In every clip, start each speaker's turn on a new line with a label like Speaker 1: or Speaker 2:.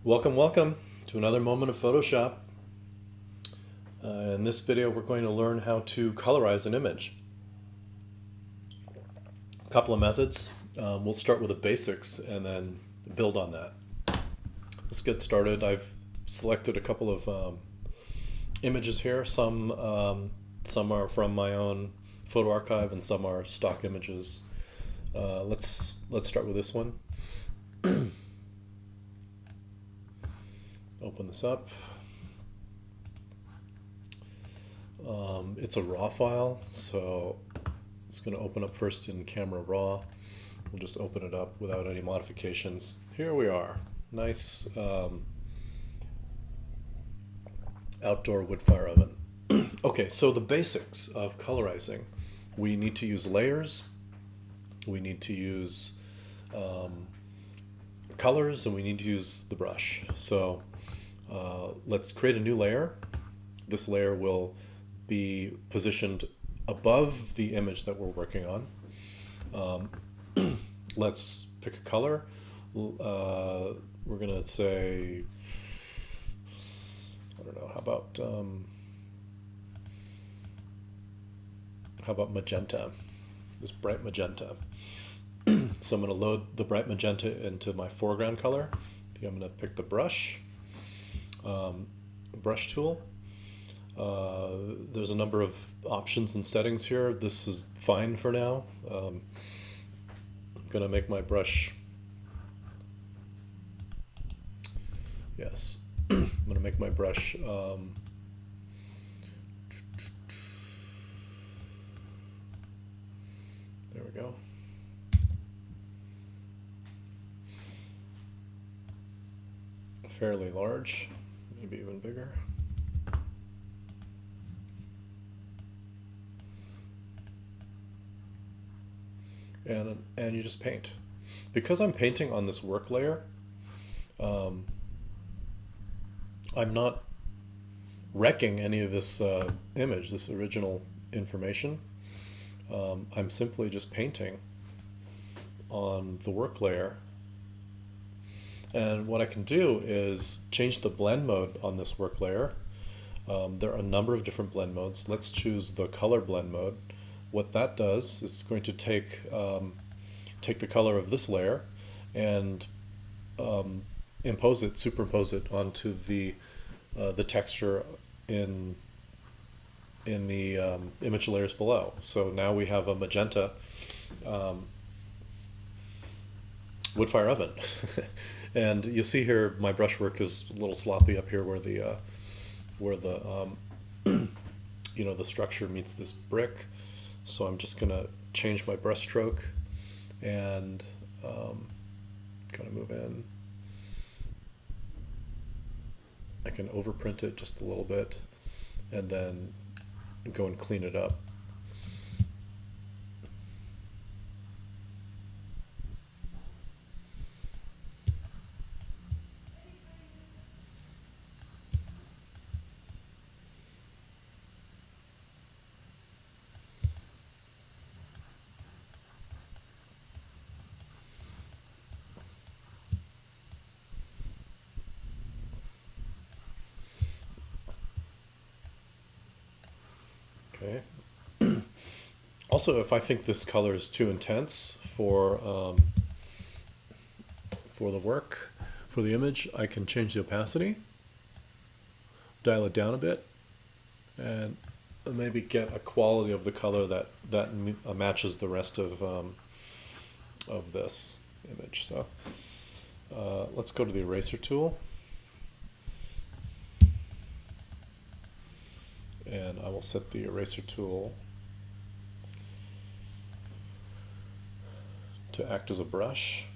Speaker 1: Welcome, welcome to another moment of Photoshop. In this video, we're going to learn how to colorize an image. A couple of methods. We'll start with the basics and then build on that. Let's get started. I've selected a couple of images here. Some are from my own photo archive and some are stock images. Let's start with this one. Open this up. It's a raw file, so it's going to open up first in Camera Raw. We'll just open it up without any modifications. Here we are. Nice outdoor wood fire oven. Okay, so the basics of colorizing. We need to use layers. We need to use colors, and we need to use the brush. So let's create a new layer. This layer will be positioned above the image that we're working on. Let's pick a color. We're gonna say, I don't know, how about magenta? This bright magenta. So I'm gonna load the bright magenta into my foreground color. I'm gonna pick the brush tool. There's a number of options and settings here. This is fine for now. I'm gonna make my brush, yes, I'm gonna make my brush there we go. Fairly large, maybe even bigger. And you just paint. Because I'm painting on this work layer, I'm not wrecking any of this image, this original information. I'm simply just painting on the work layer. And what I can do is change the blend mode on this work layer. There are a number of different blend modes. Let's choose the color blend mode. What that does is it's going to take the color of this layer and superimpose it onto the texture in the image layers below. So now we have a magenta wood fire oven. And you'll see here my brushwork is a little sloppy up here where the the structure meets this brick. So I'm just gonna change my brush stroke and kind of move in. I can overprint it just a little bit and then go and clean it up. Okay. Also, if I think this color is too intense for the image, I can change the opacity, dial it down a bit, and maybe get a quality of the color that matches the rest of this image. So let's go to the eraser tool. And I will set the eraser tool to act as a brush.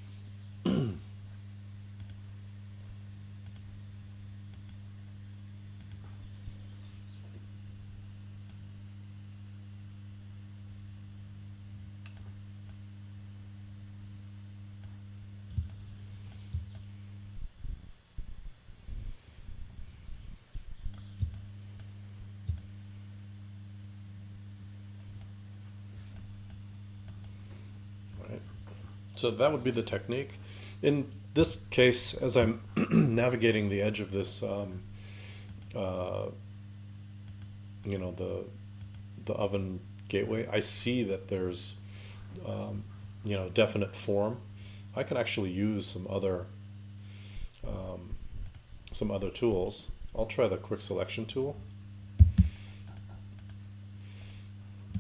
Speaker 1: So that would be the technique. In this case, as I'm navigating the edge of this, uh, the oven gateway, I see that there's um, definite form. I can actually use some other tools. I'll try the quick selection tool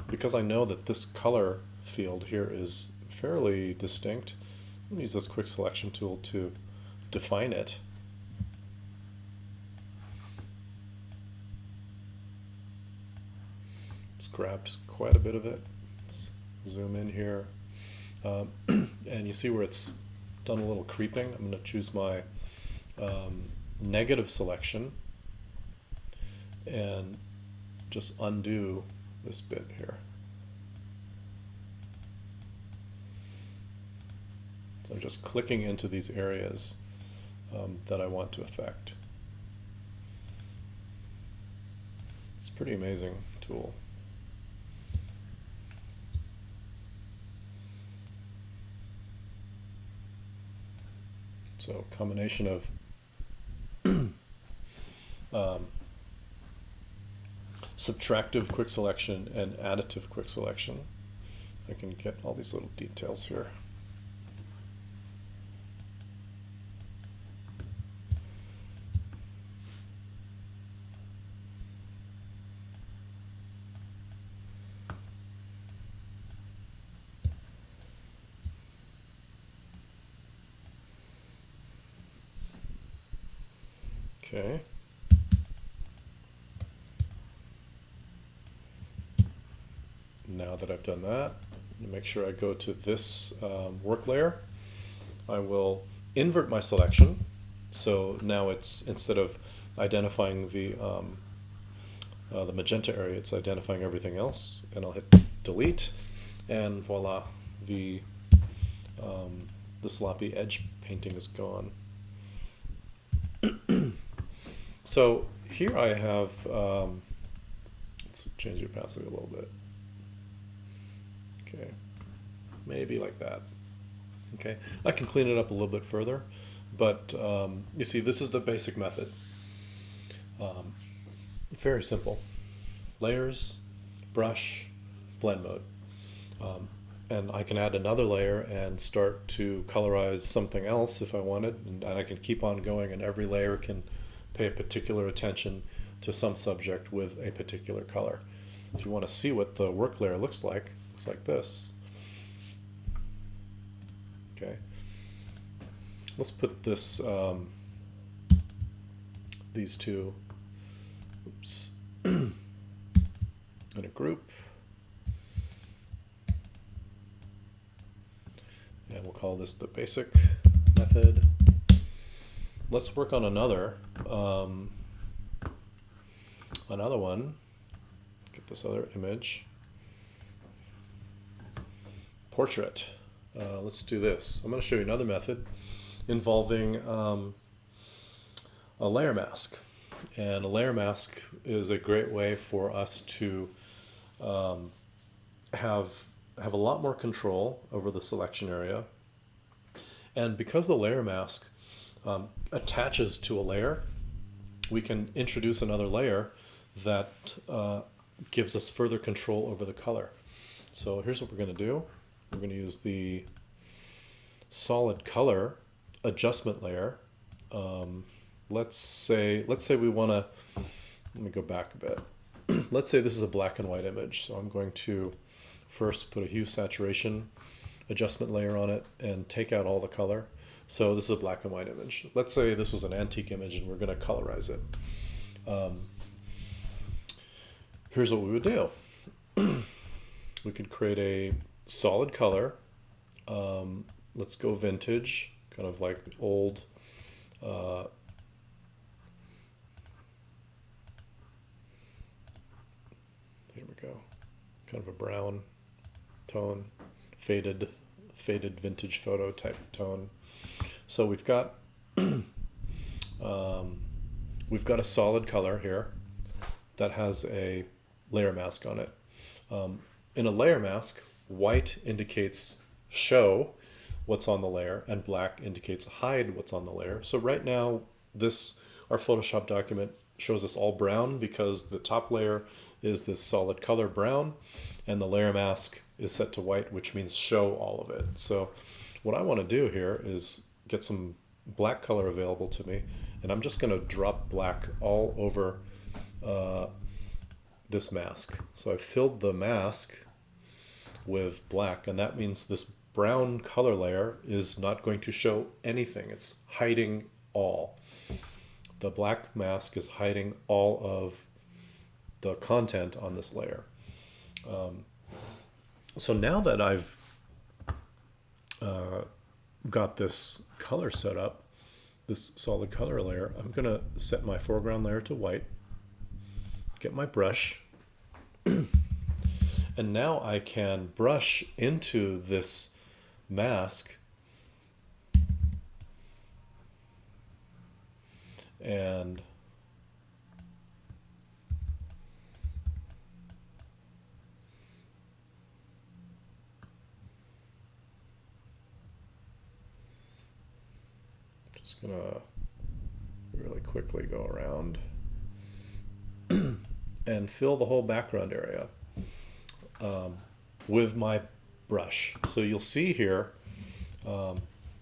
Speaker 1: because I know that this color field here is fairly distinct. I'm going to use this quick selection tool to define it. It's grabbed quite a bit of it. Let's zoom in here. And you see where it's done a little creeping. I'm going to choose my negative selection and just undo this bit here. So I'm just clicking into these areas that I want to affect. It's a pretty amazing tool. So combination of subtractive quick selection and additive quick selection. I can get all these little details here. Okay. Now that I've done that, make sure I go to this work layer. I will invert my selection. So now it's, instead of identifying the magenta area, it's identifying everything else. And I'll hit delete, and voila, the sloppy edge painting is gone. So here I have, let's change the opacity a little bit. Okay, maybe like that. Okay, I can clean it up a little bit further, but you see, this is the basic method. Very simple. Layers, brush, blend mode. And I can add another layer and start to colorize something else if I wanted, and I can keep on going, and every layer can pay a particular attention to some subject with a particular color. If you want to see what the work layer looks like this. Okay, let's put this these two in a group, and we'll call this the basic method. Let's work on another one. Get this other image. Portrait. Let's do this. I'm going to show you another method involving a layer mask. And a layer mask is a great way for us to have a lot more control over the selection area. And because the layer mask attaches to a layer, we can introduce another layer that gives us further control over the color. So here's what we're going to do. We're going to use the solid color adjustment layer. Let's say we want to, let me go back a bit. Let's say this is a black and white image. So I'm going to first put a hue saturation adjustment layer on it and take out all the color. So this is a black and white image. Let's say this was an antique image and we're going to colorize it. Here's what we would do. We could create a solid color. Let's go vintage, kind of like the old here we go, kind of a brown tone, faded vintage photo type tone. So we've got a solid color here that has a layer mask on it. In a layer mask, white indicates show, what's on the layer, and black indicates hide what's on the layer. So right now, our Photoshop document shows us all brown because the top layer is this solid color brown, and the layer mask is set to white, which means show all of it. So what I want to do here is get some black color available to me, and I'm just going to drop black all over this mask. So I've filled the mask with black, and that means this brown color layer is not going to show anything. It's hiding all. The black mask is hiding all of the content on this layer. So now that I've got this color set up, this solid color layer, I'm going to set my foreground layer to white, get my brush, and now I can brush into this mask and just gonna really quickly go around and fill the whole background area with my brush. So you'll see here on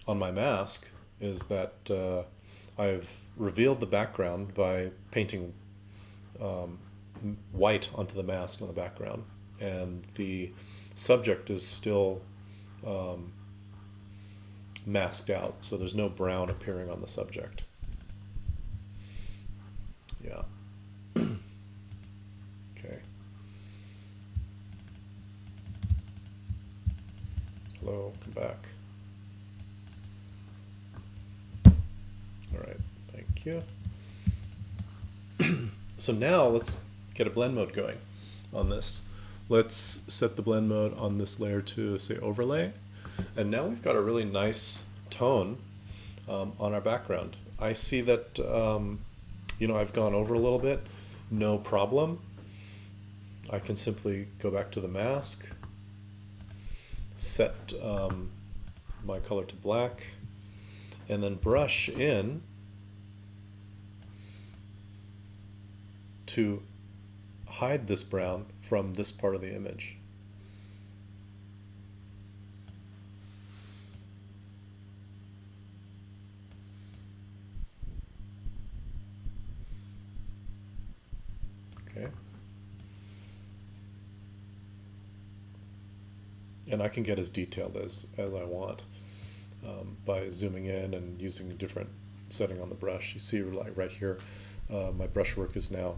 Speaker 1: my mask is that I've revealed the background by painting white onto the mask on the background, and the subject is still masked out, so there's no brown appearing on the subject. Yeah. Okay. Hello, come back. All right, thank you. So now let's get a blend mode going on this. Let's set the blend mode on this layer to say overlay. And now we've got a really nice tone on our background. I see that, I've gone over a little bit, no problem. I can simply go back to the mask, set my color to black, and then brush in to hide this brown from this part of the image. Okay. And I can get as detailed as I want by zooming in and using a different setting on the brush. You see, like right here, my brushwork is now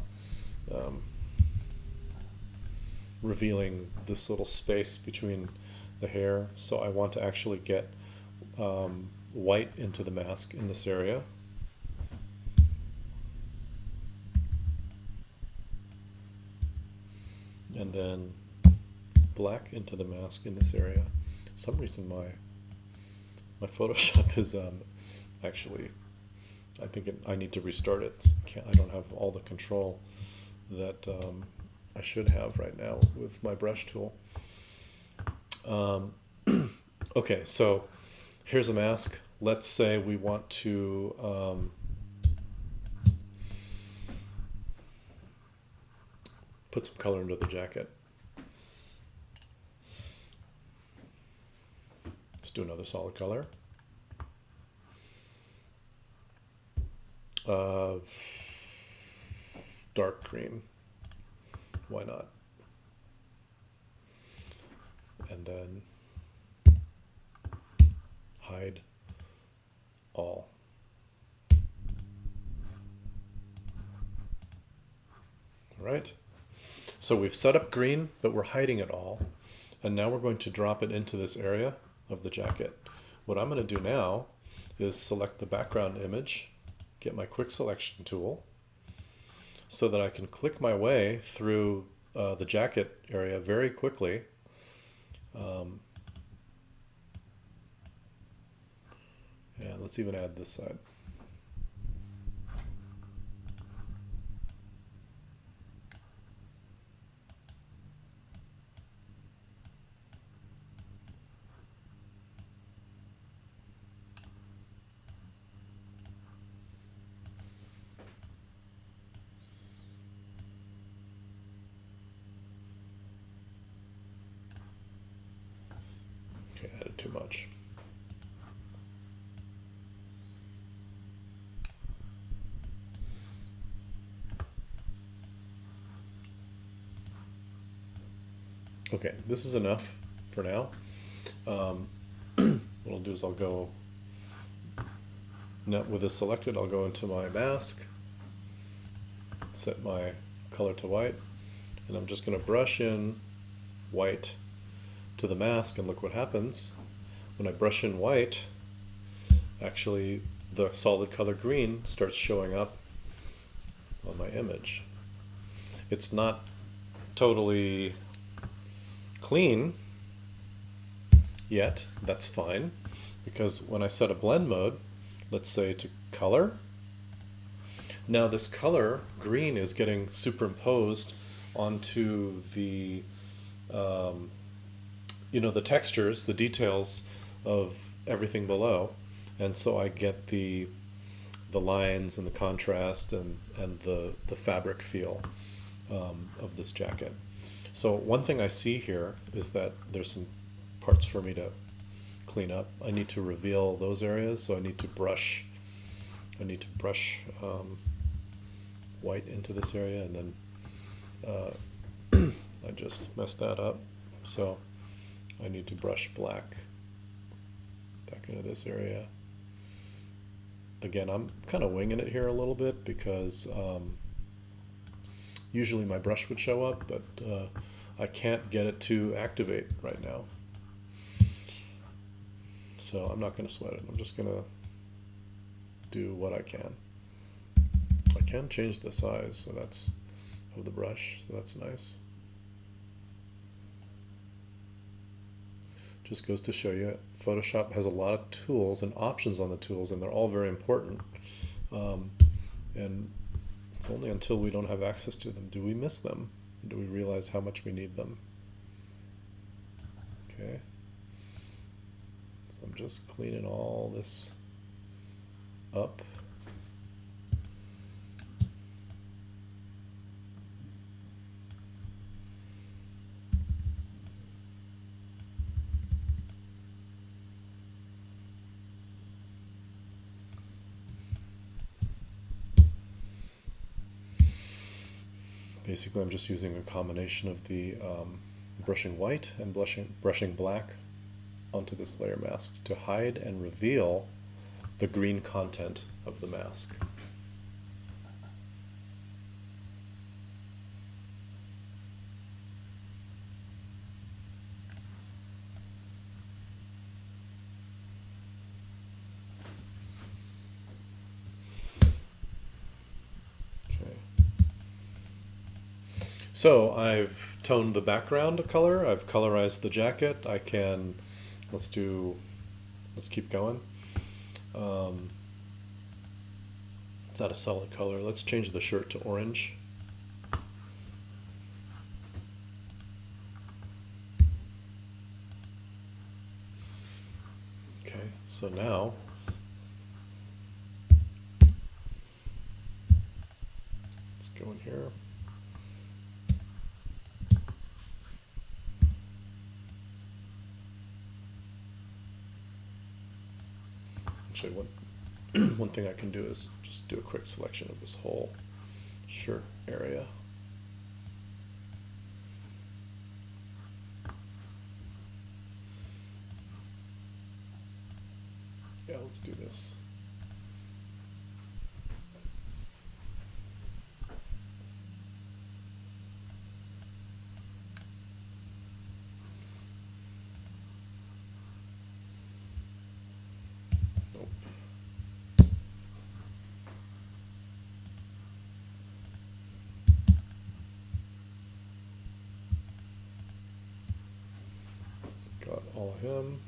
Speaker 1: revealing this little space between the hair. So I want to actually get white into the mask in this area. And then black into the mask in this area. For some reason my Photoshop is actually, I think I need to restart it. I don't have all the control that I should have right now with my brush tool. Okay, so here's a mask. Let's say we want to put some color into the jacket. Let's do another solid color. Dark green. Why not? And then hide all. All right. So we've set up green, but we're hiding it all. And now we're going to drop it into this area of the jacket. What I'm going to do now is select the background image, get my quick selection tool, so that I can click my way through the jacket area very quickly. And let's even add this side. too much. Okay, this is enough for now. What I'll do is I'll go, now with this selected, I'll go into my mask, set my color to white, and I'm just going to brush in white to the mask, and look what happens. When I brush in white, actually the solid color green starts showing up on my image. It's not totally clean yet, that's fine, because when I set a blend mode, let's say to color, now this color green is getting superimposed onto the the textures, the details of everything below, and so I get the lines and the contrast and the fabric feel of this jacket. So one thing I see here is that there's some parts for me to clean up. I need to reveal those areas, so I need to brush white into this area, and then I just messed that up, so I need to brush black back into this area. Again, I'm kind of winging it here a little bit, because usually my brush would show up, but I can't get it to activate right now. So I'm not going to sweat it. I'm just going to do what I can. I can change the size, so that's of the brush, so that's nice. Just goes to show you, Photoshop has a lot of tools and options on the tools, and they're all very important. And it's only until we don't have access to them do we miss them, and do we realize how much we need them. Okay. So I'm just cleaning all this up. Basically, I'm just using a combination of the brushing white and brushing black onto this layer mask to hide and reveal the green content of the mask. So I've toned the background a color, I've colorized the jacket. I can, let's keep going. It's not a solid color. Let's change the shirt to orange. Okay, so now let's go in here. Actually, one thing I can do is just do a quick selection of this whole shirt area. Yeah, let's do this. Got all of him.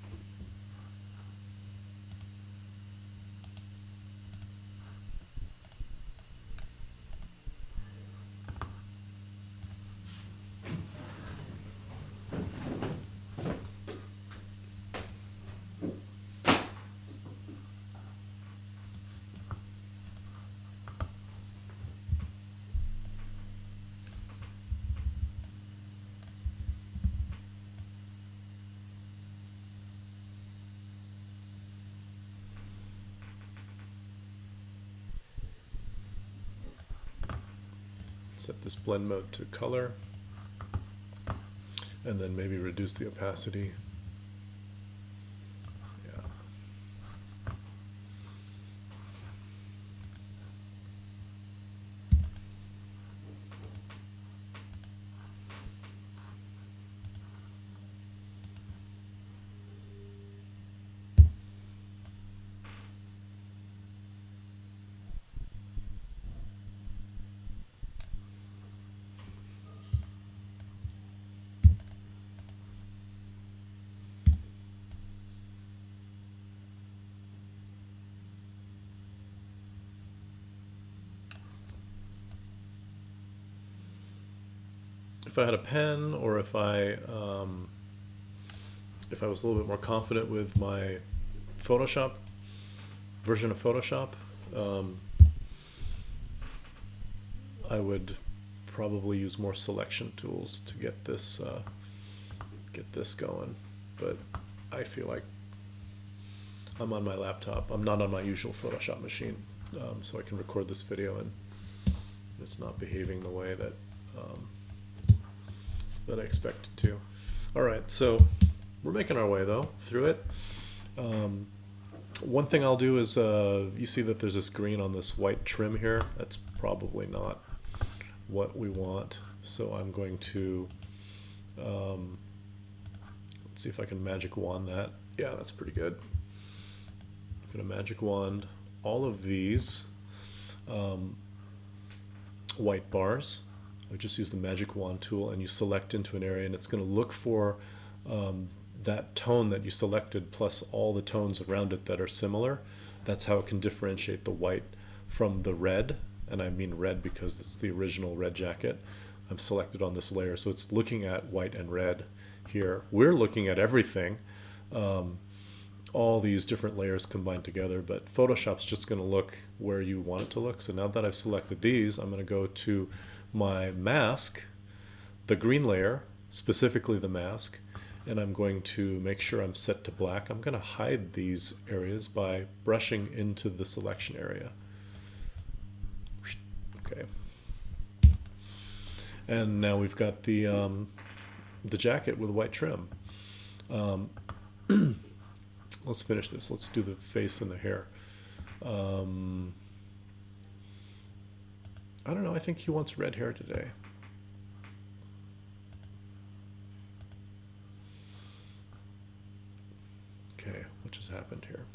Speaker 1: Set this blend mode to color, and then maybe reduce the opacity. Yeah. If I had a pen, or if I was a little bit more confident with my Photoshop version of Photoshop, I would probably use more selection tools to get this going. But I feel like I'm on my laptop. I'm not on my usual Photoshop machine, so I can record this video and it's not behaving the way that I expect it to. All right, so we're making our way though through it. One thing I'll do is, you see that there's this green on this white trim here. That's probably not what we want. So I'm going to, let's see if I can magic wand that. Yeah, that's pretty good. I'm gonna magic wand all of these white bars. I just use the magic wand tool, and you select into an area, and it's going to look for that tone that you selected plus all the tones around it that are similar. That's how it can differentiate the white from the red, and I mean red because it's the original red jacket. I'm selected on this layer, so it's looking at white and red here. We're looking at everything, all these different layers combined together, but Photoshop's just going to look where you want it to look. So now that I've selected these, I'm going to go to my mask, the green layer, specifically the mask, and I'm going to make sure I'm set to black. I'm going to hide these areas by brushing into the selection area. Okay. And now we've got the jacket with white trim. Let's finish this. Let's do the face and the hair. I don't know, I think he wants red hair today. Okay, what just happened here?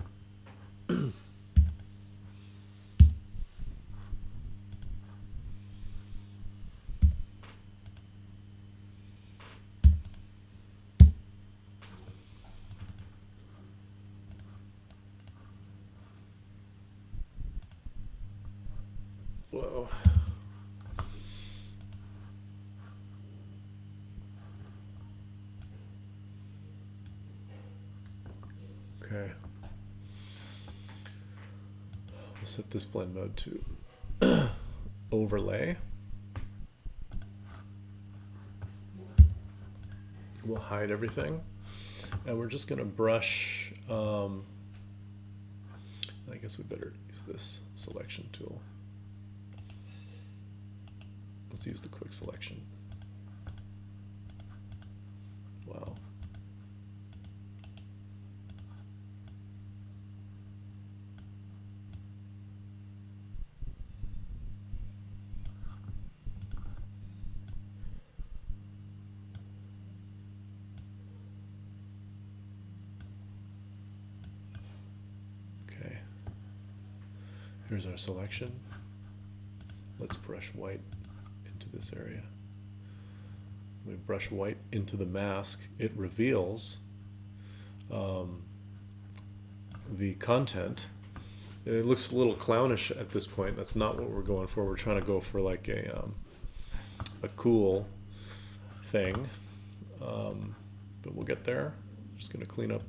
Speaker 1: Whoa. Okay. We'll set this blend mode to overlay. We'll hide everything. And we're just going to brush, I guess we better use this selection tool. Let's use the quick selection. Wow. Okay. Here's our selection. Let's brush white into this area. We brush white into the mask. It reveals the content. It looks a little clownish at this point. That's not what we're going for. We're trying to go for like a cool thing, but we'll get there. Just going to clean up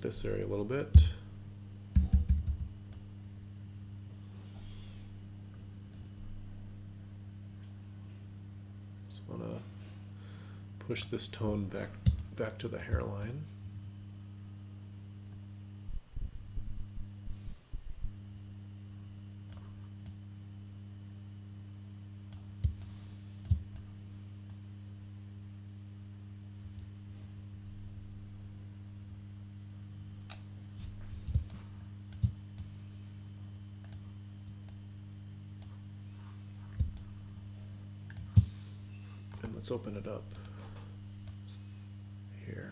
Speaker 1: this area a little bit. Just want to push this tone back to the hairline. let's open it up here.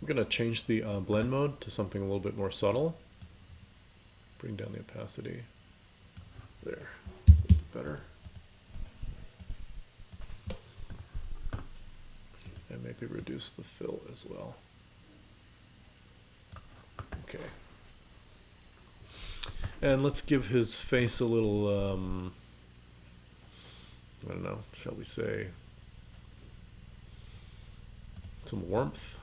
Speaker 1: I'm going to change the blend mode to something a little bit more subtle. Bring down the opacity. There, it's a little bit better. And maybe reduce the fill as well. Okay. And let's give his face a little, I don't know, shall we say, some warmth.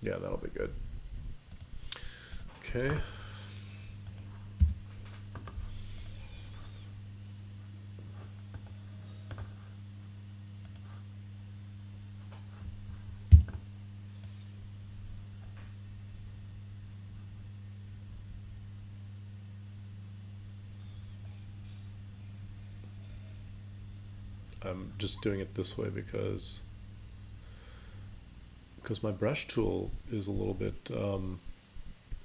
Speaker 1: Yeah, that'll be good. Okay. I'm just doing it this way because my brush tool is a little bit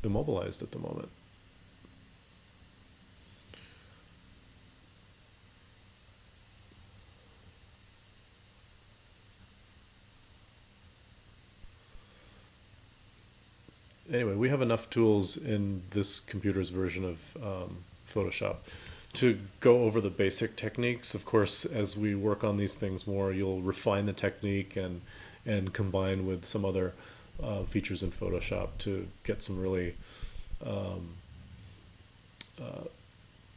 Speaker 1: immobilized at the moment. Anyway, we have enough tools in this computer's version of Photoshop to go over the basic techniques. Of course, as we work on these things more, you'll refine the technique and combine with some other features in Photoshop to get some really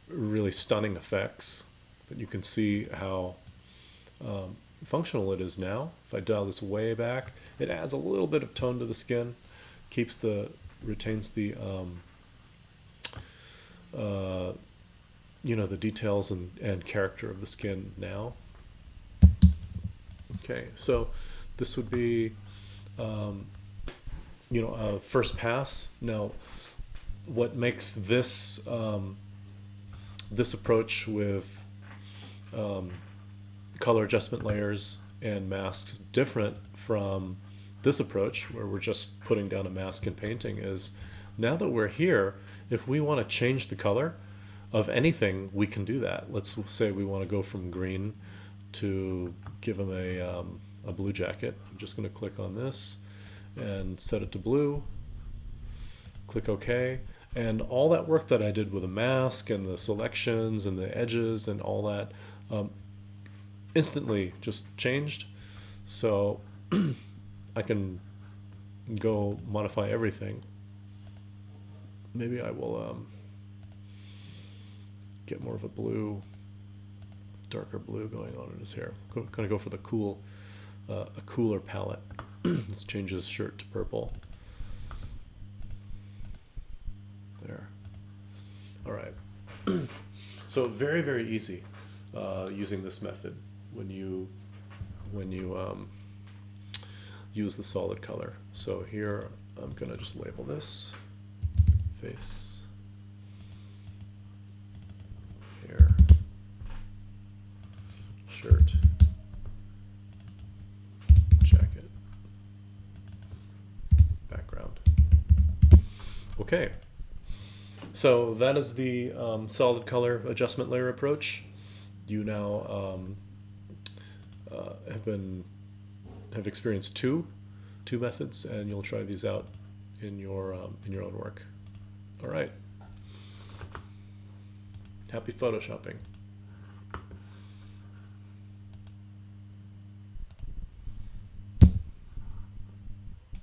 Speaker 1: really stunning effects. But you can see how functional it is now. If I dial this way back, it adds a little bit of tone to the skin, retains the you know, the details and character of the skin now. Okay, so this would be you know, a first pass. Now, what makes this this approach with color adjustment layers and masks different from this approach, where we're just putting down a mask and painting, is now that we're here, if we want to change the color of anything, we can do that. Let's say we want to go from green to give him a blue jacket. I'm just going to click on this and set it to blue. Click OK. And all that work that I did with the mask and the selections and the edges and all that instantly just changed. So I can go modify everything. Maybe I will get more of a blue, darker blue going on in his hair. Going to go for the cool, a cooler palette. Let's change his shirt to purple. There. All right. So very, very easy using this method when you use the solid color. So here I'm going to just label this face, hair, shirt, jacket, background. Okay, so that is the solid color adjustment layer approach. You now have experienced two methods, and you'll try these out in your own work. All right. Happy photoshopping.